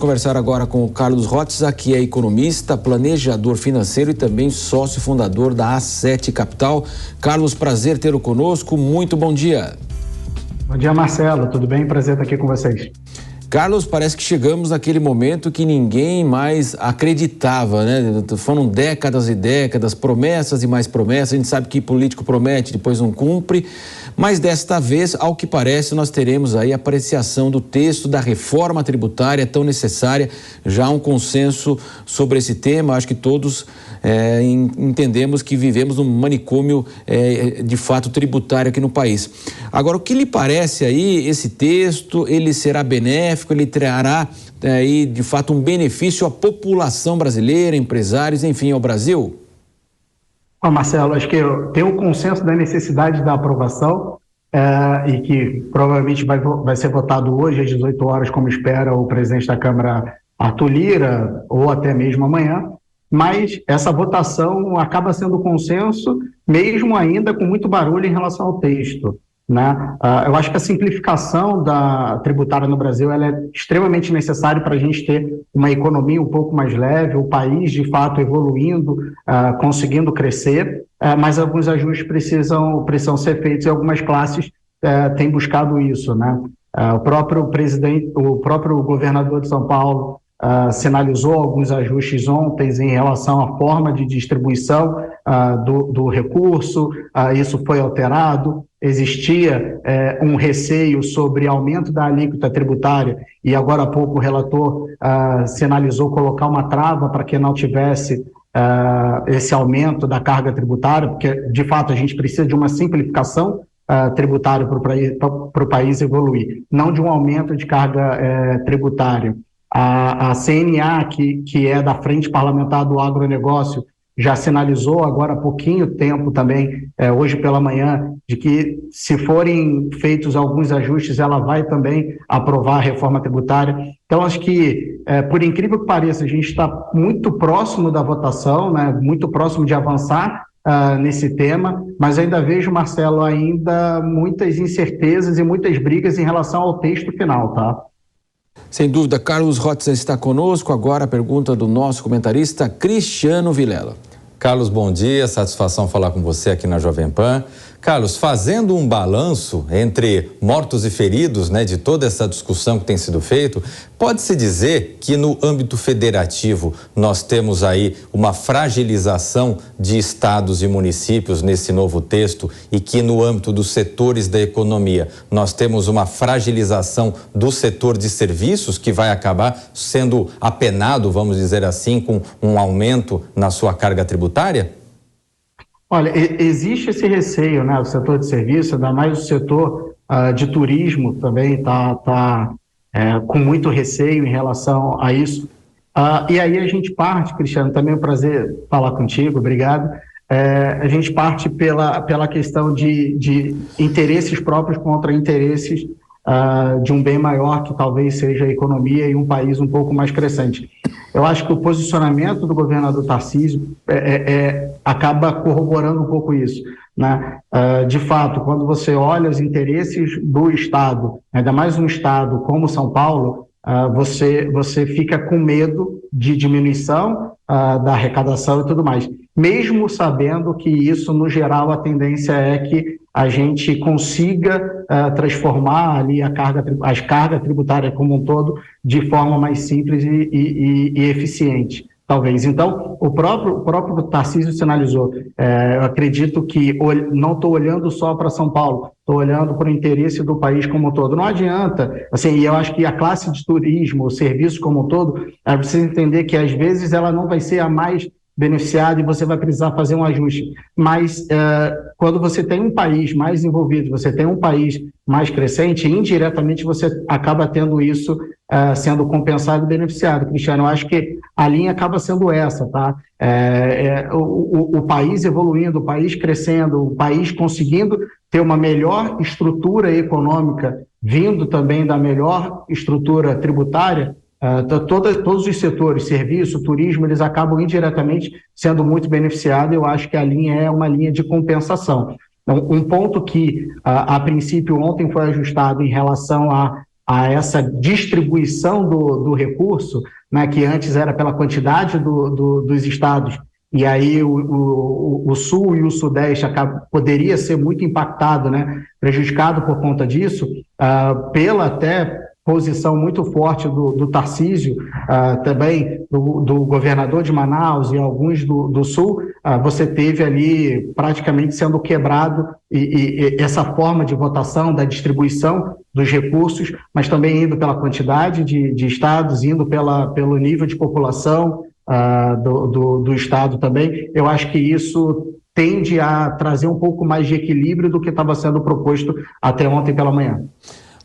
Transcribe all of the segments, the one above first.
conversar agora com o Carlos Rotza, que é economista, planejador financeiro e também sócio fundador da A7 Capital. Carlos, prazer tê-lo conosco. Muito bom dia. Bom dia, Marcelo. Tudo bem? Prazer estar aqui com vocês. Carlos, parece que chegamos naquele momento que ninguém mais acreditava, né? Foram décadas e décadas, promessas e mais promessas. A gente sabe que político promete, depois não cumpre. Mas desta vez, ao que parece, nós teremos aí a apreciação do texto da reforma tributária tão necessária. Já há um consenso sobre esse tema. Acho que todos entendemos que vivemos num manicômio de fato tributário aqui no país. Agora, o que lhe parece aí, esse texto, ele será benéfico, ele trará aí de fato um benefício à população brasileira, empresários, enfim, ao Brasil? Marcelo, acho que tem um consenso da necessidade da aprovação e que provavelmente vai ser votado hoje às 18 horas, como espera o presidente da Câmara, Arthur Lira, ou até mesmo amanhã. Mas essa votação acaba sendo consenso, mesmo ainda com muito barulho em relação ao texto, né? Eu acho que a simplificação da tributária no Brasil ela é extremamente necessária para a gente ter uma economia um pouco mais leve, o país de fato evoluindo, conseguindo crescer, mas alguns ajustes precisam ser feitos e algumas classes têm buscado isso, né? O próprio governador de São Paulo sinalizou alguns ajustes ontem em relação à forma de distribuição do recurso, isso foi alterado. Existia um receio sobre aumento da alíquota tributária e agora há pouco o relator sinalizou colocar uma trava para que não tivesse esse aumento da carga tributária, porque de fato a gente precisa de uma simplificação tributária para o país evoluir, não de um aumento de carga tributária. A CNA, que é da Frente Parlamentar do Agronegócio, já sinalizou agora há pouquinho tempo também, hoje pela manhã, de que se forem feitos alguns ajustes, ela vai também aprovar a reforma tributária. Então, acho que, por incrível que pareça, a gente está muito próximo da votação, né, muito próximo de avançar nesse tema, mas ainda vejo, Marcelo, ainda muitas incertezas e muitas brigas em relação ao texto final, tá? Sem dúvida, Carlos Rotza está conosco. Agora a pergunta do nosso comentarista Cristiano Vilela. Carlos, bom dia, satisfação falar com você aqui na Jovem Pan. Carlos, fazendo um balanço entre mortos e feridos, né, de toda essa discussão que tem sido feita, pode-se dizer que no âmbito federativo nós temos aí uma fragilização de estados e municípios nesse novo texto e que no âmbito dos setores da economia nós temos uma fragilização do setor de serviços que vai acabar sendo apenado, vamos dizer assim, com um aumento na sua carga tributária? Olha, existe esse receio, né? O setor de serviço, ainda mais o setor de turismo também está com muito receio em relação a isso. E aí a gente parte, Cristiano, também é um prazer falar contigo, obrigado. A gente parte pela questão de interesses próprios contra interesses de um bem maior que talvez seja a economia e um país um pouco mais crescente. Eu acho que o posicionamento do governador Tarcísio acaba corroborando um pouco isso, né? De fato, quando você olha os interesses do Estado, ainda mais um Estado como São Paulo, você fica com medo de diminuição da arrecadação e tudo mais, mesmo sabendo que isso, no geral, a tendência é que a gente consiga transformar ali as cargas tributárias como um todo de forma mais simples e eficiente, talvez. Então, o próprio Tarcísio sinalizou, eu acredito que não estou olhando só para São Paulo, estou olhando para o interesse do país como um todo. Não adianta, assim, e eu acho que a classe de turismo, o serviço como um todo, precisa entender que às vezes ela não vai ser a mais beneficiado e você vai precisar fazer um ajuste. Mas quando você tem um país mais envolvido, você tem um país mais crescente, indiretamente você acaba tendo isso sendo compensado e beneficiado. Cristiano, eu acho que a linha acaba sendo essa, tá? O país evoluindo, o país crescendo, o país conseguindo ter uma melhor estrutura econômica, vindo também da melhor estrutura tributária. Todos os setores, serviço, turismo, eles acabam indiretamente sendo muito beneficiados. Eu acho que a linha é uma linha de compensação. Então, um ponto que, a princípio, ontem foi ajustado em relação a a essa distribuição do recurso, né, que antes era pela quantidade dos estados, e aí o Sul e o Sudeste poderia ser muito impactado, né, prejudicado por conta disso, pela até posição muito forte do Tarcísio, também do governador de Manaus e alguns do Sul, você teve ali praticamente sendo quebrado e essa forma de votação, da distribuição dos recursos, mas também indo pela quantidade de estados, indo pelo nível de população do estado também. Eu acho que isso tende a trazer um pouco mais de equilíbrio do que estava sendo proposto até ontem pela manhã.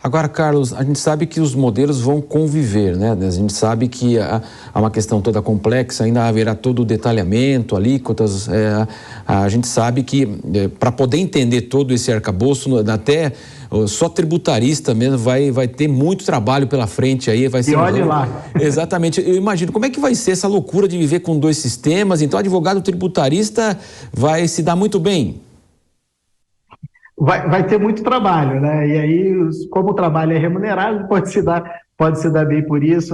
Agora, Carlos, a gente sabe que os modelos vão conviver, né? A gente sabe que há uma questão toda complexa, ainda haverá todo o detalhamento, alíquotas. A gente sabe que para poder entender todo esse arcabouço, até só tributarista mesmo vai ter muito trabalho pela frente aí. Vai ser olhe lá. Exatamente. Eu imagino como é que vai ser essa loucura de viver com dois sistemas. Então, advogado tributarista vai se dar muito bem. Vai ter muito trabalho, né? E aí, como o trabalho é remunerado, pode se dar bem por isso,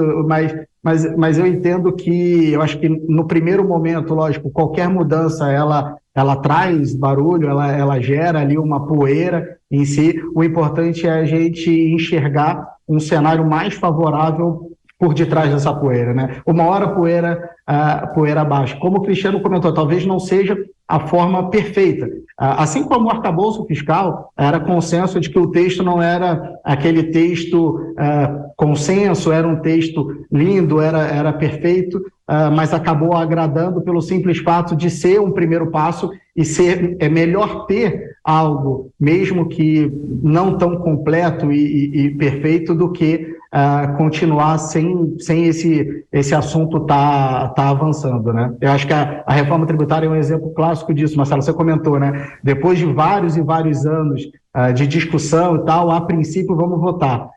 mas eu entendo que, eu acho que no primeiro momento, lógico, qualquer mudança, ela traz barulho, ela gera ali uma poeira em si. O importante é a gente enxergar um cenário mais favorável por detrás dessa poeira, né? Uma hora poeira abaixo. Como o Cristiano comentou, talvez não seja a forma perfeita. Assim como o arcabouço fiscal, era consenso de que o texto não era aquele texto consenso, era um texto lindo, era perfeito, mas acabou agradando pelo simples fato de ser um primeiro passo e é melhor ter algo, mesmo que não tão completo e perfeito, do que continuar sem esse assunto tá avançando, né? Eu acho que a reforma tributária é um exemplo clássico disso, Marcelo, você comentou, né? Depois de vários e vários anos de discussão e tal, a princípio vamos votar.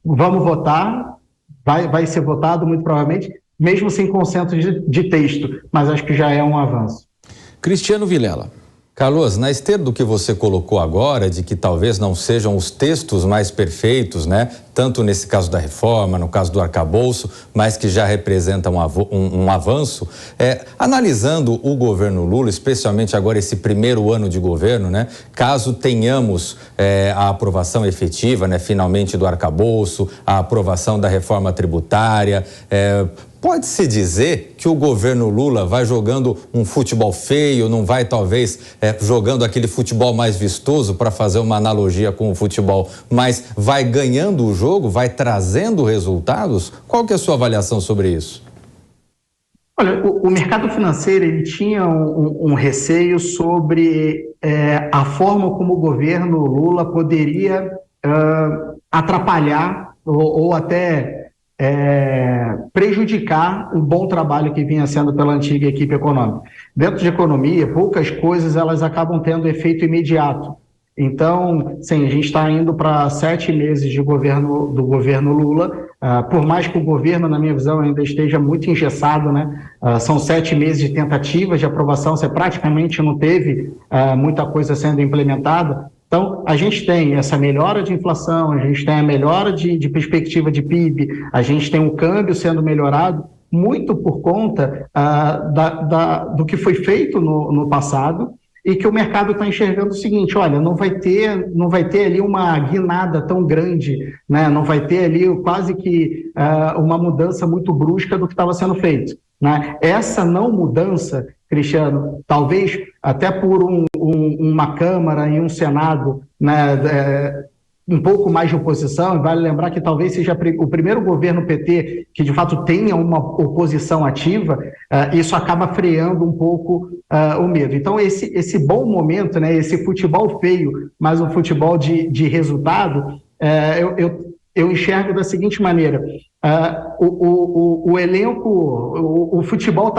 Vamos votar, vai ser votado muito provavelmente, mesmo sem consenso de texto, mas acho que já é um avanço. Cristiano Vilela. Carlos, na esteira do que você colocou agora, de que talvez não sejam os textos mais perfeitos, né? Tanto nesse caso da reforma, no caso do arcabouço, mas que já representam um avanço, analisando o governo Lula, especialmente agora esse primeiro ano de governo, né? Caso tenhamos a aprovação efetiva, né? Finalmente do arcabouço, a aprovação da reforma tributária, pode-se dizer que o governo Lula vai jogando um futebol feio, não vai talvez jogando aquele futebol mais vistoso, para fazer uma analogia com o futebol, mas vai ganhando o jogo, vai trazendo resultados? Qual que é a sua avaliação sobre isso? Olha, o mercado financeiro ele tinha um receio sobre a forma como o governo Lula poderia atrapalhar ou até prejudicar o bom trabalho que vinha sendo pela antiga equipe econômica. Dentro de economia, poucas coisas elas acabam tendo efeito imediato. Então, sim, a gente está indo para 7 meses do governo Lula, por mais que o governo, na minha visão, ainda esteja muito engessado, né? São 7 meses de tentativas de aprovação, você praticamente não teve muita coisa sendo implementada. Então, a gente tem essa melhora de inflação, a gente tem a melhora de perspectiva de PIB, a gente tem um câmbio sendo melhorado, muito por conta do que foi feito no passado, e que o mercado está enxergando o seguinte: olha, não vai ter ali uma guinada tão grande, né? Não vai ter ali quase que uma mudança muito brusca do que estava sendo feito, né? Essa não mudança, Cristiano, talvez até por uma Câmara e um Senado, né, um pouco mais de oposição, e vale lembrar que talvez seja o primeiro governo PT que de fato tenha uma oposição ativa, isso acaba freando um pouco o medo. Então esse bom momento, né, esse futebol feio, mas um futebol de resultado, eu enxergo da seguinte maneira: o elenco, o futebol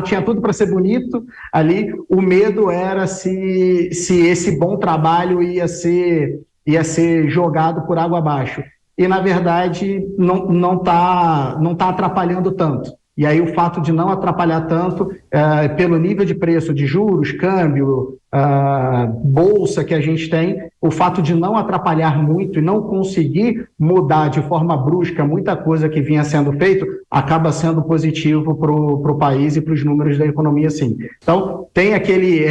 tinha tudo para ser bonito ali, o medo era se esse bom trabalho ia ser jogado por água abaixo. E, na verdade, não tá atrapalhando tanto. e aí o fato de não atrapalhar tanto pelo nível de preço de juros, câmbio, bolsa que a gente tem, o fato de não atrapalhar muito e não conseguir mudar de forma brusca muita coisa que vinha sendo feito, acaba sendo positivo para o país e para os números da economia, sim. Então, tem aquele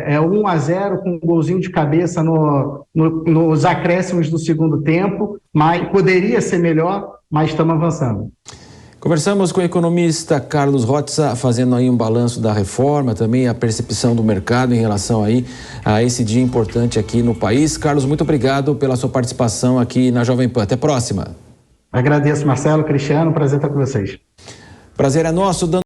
1-0 com um golzinho de cabeça nos acréscimos do segundo tempo, mas poderia ser melhor, mas estamos avançando. Conversamos com o economista Carlos Rotza, fazendo aí um balanço da reforma, também a percepção do mercado em relação aí a esse dia importante aqui no país. Carlos, muito obrigado pela sua participação aqui na Jovem Pan. Até a próxima. Agradeço, Marcelo, Cristiano, prazer estar com vocês. Prazer é nosso.